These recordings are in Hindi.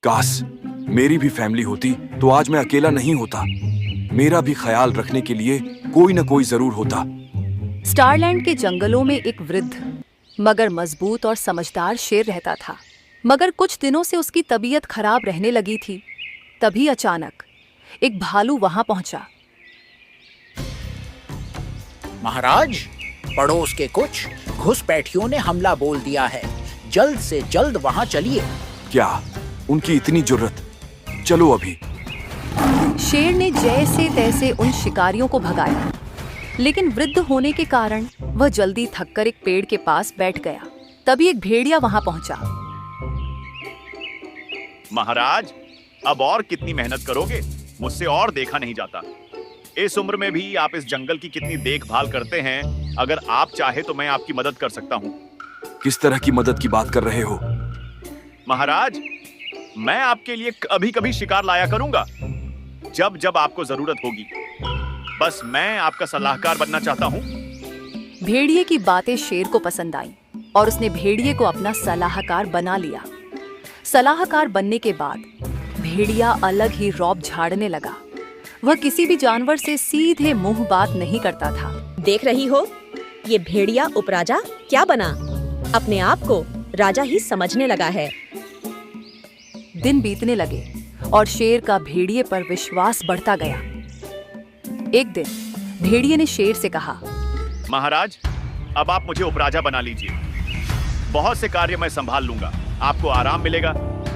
काश मेरी भी फैमिली होती तो आज मैं अकेला नहीं होता। मेरा भी ख्याल रखने के लिए कोई न कोई जरूर होता। स्टारलैंड के जंगलों में एक वृद्ध मगर मजबूत और समझदार शेर रहता था। मगर कुछ दिनों से उसकी तबीयत खराब रहने लगी थी। तभी अचानक एक भालू वहां पहुंचा। महाराज, पड़ोस के कुछ घुसपैठियों ने हमला बोल दिया है। जल्द से जल्द वहां चलिए। क्या उनकी इतनी जुर्रत? चलो अभी। शेर ने जैसे तैसे उन शिकारियों को भगाया, लेकिन वृद्ध होने के कारण वह जल्दी थककर एक पेड़ के पास बैठ गया। तभी एक भेड़िया वहां पहुंचा। महाराज, अब और कितनी मेहनत करोगे? मुझसे और देखा नहीं जाता। इस उम्र में भी आप इस जंगल की कितनी देखभाल करते हैं। अगर आप चाहे तो मैं आपकी मदद कर सकता हूँ। किस तरह की मदद की बात कर रहे हो? महाराज, मैं आपके लिए कभी कभी शिकार लाया करूंगा, जब जब आपको जरूरत होगी। बस मैं आपका सलाहकार बनना चाहता हूँ। भेड़िए की बातें शेर को पसंद आईं और उसने भेड़िए को अपना सलाहकार बना लिया। सलाहकार बनने के बाद भेड़िया अलग ही रौब झाड़ने लगा। वह किसी भी जानवर से सीधे मुंह बात नहीं करता था। देख रही हो, ये भेड़िया उपराजा क्या बना? अपने आप को राजा ही समझने लगा है। दिन बीतने लगे और शेर का भेड़िए पर विश्वास बढ़ता गया। एक दिन भेड़िए ने शेर से कहा, महाराज, अब आप मुझे उपराजा बना लीजिए। बहुत से कार्य मैं संभाल लूंगा, आपको आराम मिलेगा।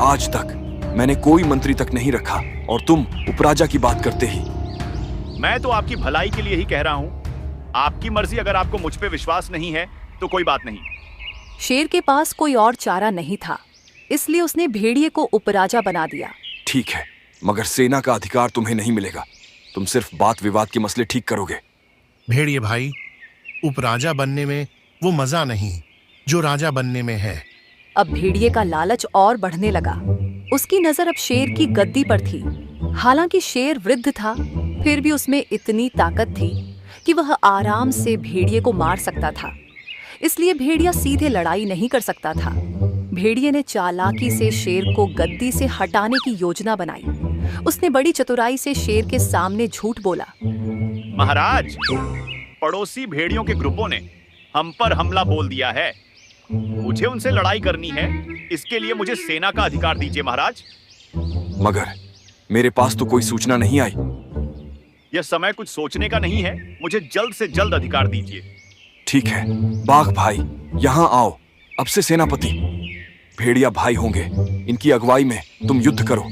आज तक मैंने कोई मंत्री तक नहीं रखा और तुम उपराजा की बात करते ही। मैं तो आपकी भलाई के लिए ही कह रहा हूँ। आपकी मर्जी। अगर आपको मुझ पे विश्वास नहीं है तो कोई बात नहीं। शेर के पास कोई और चारा नहीं था, इसलिए उसने भेड़िए को उपराजा बना दिया। ठीक है, मगर सेना का अधिकार तुम्हें नहीं मिलेगा। तुम सिर्फ बात विवाद के मसले ठीक करोगे। भेड़िए भाई, उपराजा बनने में वो मजा नहीं जो राजा बनने में है। अब भेड़िए का लालच और बढ़ने लगा। उसकी नजर अब शेर की गद्दी पर थी। हालांकि शेर वृद्ध था, फिर भी उसमें इतनी ताकत थी कि वह आराम से भेड़िए को मार सकता था। इसलिए भेड़िया सीधे लड़ाई नहीं कर सकता था। भेड़िए ने चालाकी से शेर को गद्दी से हटाने की योजना बनाई। उसने बड़ी चतुराई से शेर के सामने झूठ बोला। महाराज, पड़ोसी भेड़ियों के ग्रुपों ने हम पर हमला बोल दिया है। मुझे उनसे लड़ाई करनी है। इसके लिए मुझे सेना का अधिकार दीजिए महाराज। मगर मेरे पास तो कोई सूचना नहीं आई। यह समय कुछ सोचने का नहीं है। मुझे जल्द से जल्द अधिकार दीजिए। ठीक है, बाघ भाई, यहाँ आओ। अब से सेनापति भेड़िया भाई होंगे। इनकी अगुवाई में तुम युद्ध करो।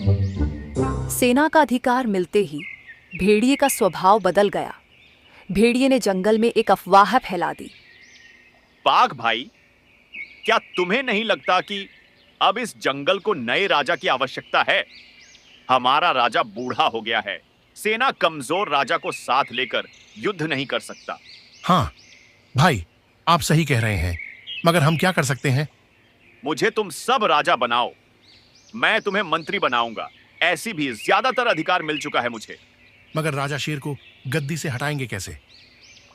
सेना का अधिकार मिलते ही भेड़िए का स्वभाव बदल गया। भेड़िए ने जंगल में एक अफवाह फैला दी। बाघ भाई, क्या तुम्हें नहीं लगता कि अब इस जंगल को नए राजा की आवश्यकता है? हमारा राजा बूढ़ा हो गया है। सेना कमजोर राजा को साथ लेकर युद्ध नहीं कर सकता। हाँ भाई, आप सही कह रहे हैं, मगर हम क्या कर सकते हैं? मुझे तुम सब राजा बनाओ, मैं तुम्हें मंत्री बनाऊंगा। ऐसी भी ज्यादातर अधिकार मिल चुका है मुझे। मगर राजा शेर को गद्दी से हटाएंगे कैसे?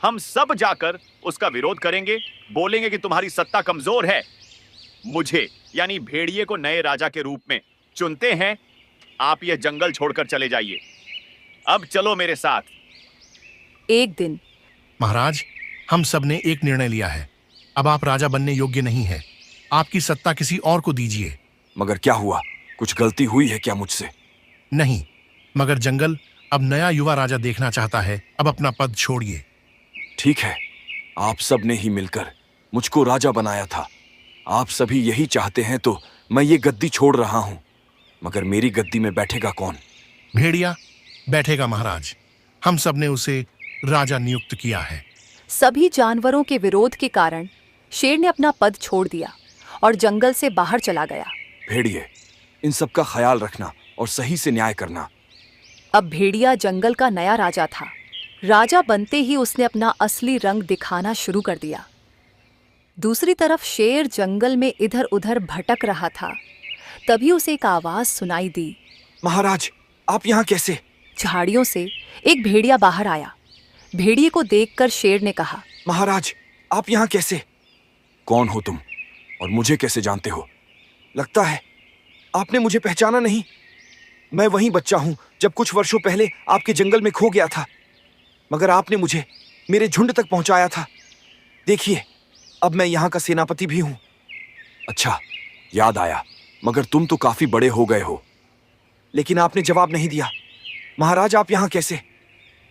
हम सब जाकर उसका विरोध करेंगे, बोलेंगे कि तुम्हारी सत्ता कमजोर है। मुझे यानी भेड़िए को नए राजा के रूप में चुनते हैं। आप यह जंगल छोड़कर चले जाइए। अब चलो मेरे साथ। एक दिन महाराज, हम सब ने एक निर्णय लिया है। अब आप राजा बनने योग्य नहीं है। आपकी सत्ता किसी और को दीजिए। मगर क्या हुआ? कुछ गलती हुई है क्या मुझसे? नहीं, मगर जंगल अब नया युवा राजा देखना चाहता है। अब अपना पद छोड़िए। ठीक है, आप सब ने ही मिलकर मुझको राजा बनाया था। आप सभी यही चाहते हैं तो मैं ये गद्दी छोड़ रहा हूं। मगर मेरी गद्दी में बैठेगा कौन? भेड़िया बैठेगा महाराज। हम सब ने उसे राजा नियुक्त किया है। सभी जानवरों के विरोध के कारण शेर ने अपना पद छोड़ दिया और जंगल से बाहर चला गया। भेड़िए, इन सब का ख्याल रखना और सही से न्याय करना। अब भेड़िया जंगल का नया राजा था। राजा बनते ही उसने अपना असली रंग दिखाना शुरू कर दिया। दूसरी तरफ शेर जंगल में इधर उधर भटक रहा था। तभी उसे एक आवाज सुनाई दी। महाराज, आप यहाँ कैसे? झाड़ियों से एक भेड़िया बाहर आया। भेड़िए को देखकर शेर ने कहा, महाराज, आप यहाँ कैसे? कौन हो तुम और मुझे कैसे जानते हो? लगता है आपने मुझे पहचाना नहीं? मैं वही बच्चा हूं जब कुछ वर्षों पहले आपके जंगल में खो गया था, मगर आपने मुझे मेरे झुंड तक पहुंचाया था। देखिए, अब मैं यहाँ का सेनापति भी हूं। अच्छा, याद आया, मगर तुम तो काफी बड़े हो गए हो। लेकिन आपने जवाब नहीं दिया। महाराज, आप यहाँ कैसे?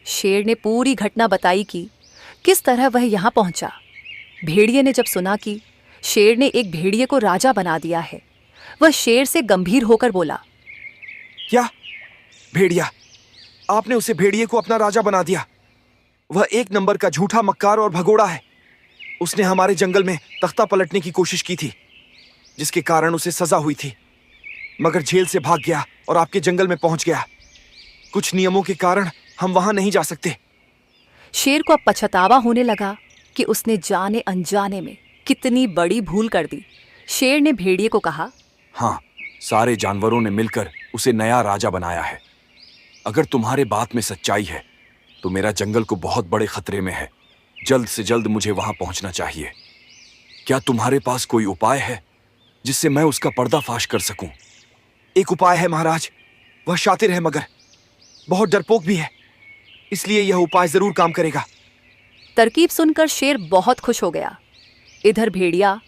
शेर ने पूरी घटना बताई कि किस तरह वह यहाँ पहुंचा। भेड़िए ने जब सुना कि शेर ने एक भेड़िए को राजा बना दिया है, वह शेर से गंभीर होकर बोला, क्या? भेड़िया? आपने उसे भेड़िए को अपना राजा बना दिया? वह एक नंबर का झूठा मक्कार और भगोड़ा है। उसने हमारे जंगल में तख्ता पलटने की कोशिश की थी, जिसके कारण उसे सजा हुई थी, मगर जेल से भाग गया और आपके जंगल में पहुंच गया। कुछ नियमों के कारण हम वहां नहीं जा सकते। शेर को अब पछतावा होने लगा कि उसने जाने अनजाने में कितनी बड़ी भूल कर दी। शेर ने भेड़िए को कहा, हाँ, सारे जानवरों ने मिलकर उसे नया राजा बनाया है। अगर तुम्हारे बात में सच्चाई है तो मेरा जंगल को बहुत बड़े खतरे में है। जल्द से जल्द मुझे वहां पहुंचना चाहिए। क्या तुम्हारे पास कोई उपाय है जिससे मैं उसका पर्दाफाश कर सकूं? एक उपाय है महाराज। वह शातिर है मगर बहुत डरपोक भी है, इसलिए यह उपाय जरूर काम करेगा। तरकीब सुनकर शेर बहुत खुश हो गया। इधर भेड़िया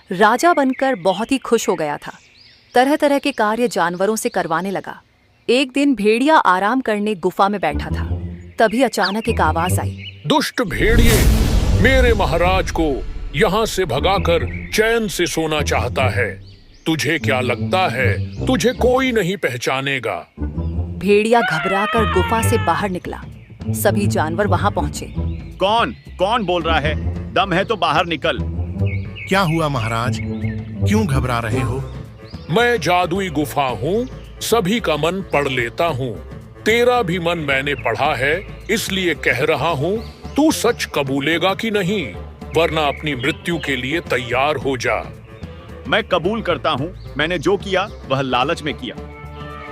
राजा बनकर बहुत ही खुश हो गया था। तरह तरह के कार्य जानवरों से करवाने लगा। एक दिन भेड़िया आराम करने गुफा में बैठा था, तभी अचानक एक आवाज आई। दुष्ट भेड़िए मेरे महाराज को यहाँ से भगाकर चैन से सोना चाहता है। तुझे क्या लगता है तुझे कोई नहीं पहचानेगा? भेड़िया घबराकर गुफा से बाहर निकला। सभी जानवर वहां पहुंचे। कौन कौन बोल रहा है? दम है तो बाहर निकल। क्या हुआ महाराज, क्यों घबरा रहे हो? मैं जादुई गुफा हूँ, सभी का मन पढ़ लेता हूँ। तेरा भी मन मैंने पढ़ा है, इसलिए कह रहा हूँ, तू सच कबूलेगा कि नहीं, वरना अपनी मृत्यु के लिए तैयार हो जा। मैं कबूल करता हूँ, मैंने जो किया वह लालच में किया।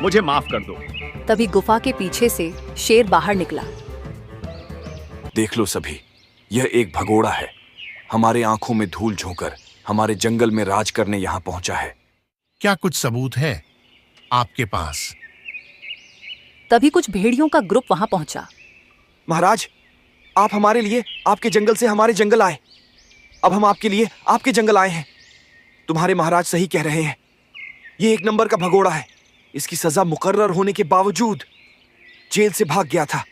मुझे माफ कर दो। तभी गुफा के पीछे से शेर बाहर निकला। देख लो सभी, यह एक भगोड़ा है। हमारे आंखों में धूल झोंकर हमारे जंगल में राज करने यहाँ पहुंचा है। क्या कुछ सबूत है आपके पास? तभी कुछ भेड़ियों का ग्रुप वहां पहुंचा। महाराज, आप हमारे लिए आपके जंगल से हमारे जंगल आए। अब हम आपके लिए आपके जंगल आए हैं। तुम्हारे महाराज सही कह रहे हैं, ये एक नंबर का भगोड़ा है। इसकी सजा मुकर्रर होने के बावजूद जेल से भाग गया था।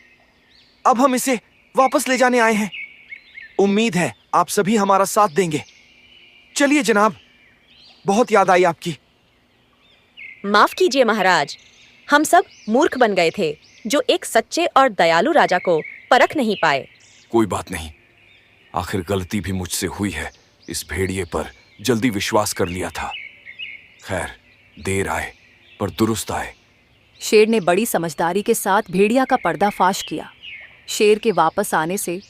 अब हम इसे वापस ले जाने आए हैं। उम्मीद है आप सभी हमारा साथ देंगे। चलिए जनाब, बहुत याद आई आपकी। माफ कीजिए महाराज, हम सब मूर्ख बन गए थे जो एक सच्चे और दयालु राजा को परख नहीं पाए। कोई बात नहीं, आखिर गलती भी मुझसे हुई है। इस भेड़िए पर जल्दी विश्वास कर लिया था। खैर, देर आए पर दुरुस्त आए। शेर ने बड़ी समझदारी के साथ भेड़िया का पर्दाफाश किया। शेर के वापस आने से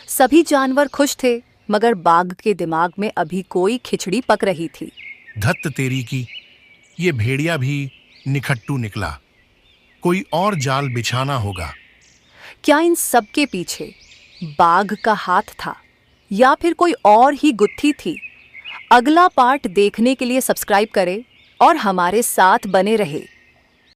सभी जानवर खुश थे, मगर बाघ के दिमाग में अभी कोई खिचड़ी पक रही थी। धत्त तेरी की, ये भेड़िया भी निखट्टू निकला। कोई और जाल बिछाना होगा। क्या इन सब के पीछे बाघ का हाथ था या फिर कोई और ही गुत्थी थी? अगला पार्ट देखने के लिए सब्सक्राइब करें और हमारे साथ बने रहे।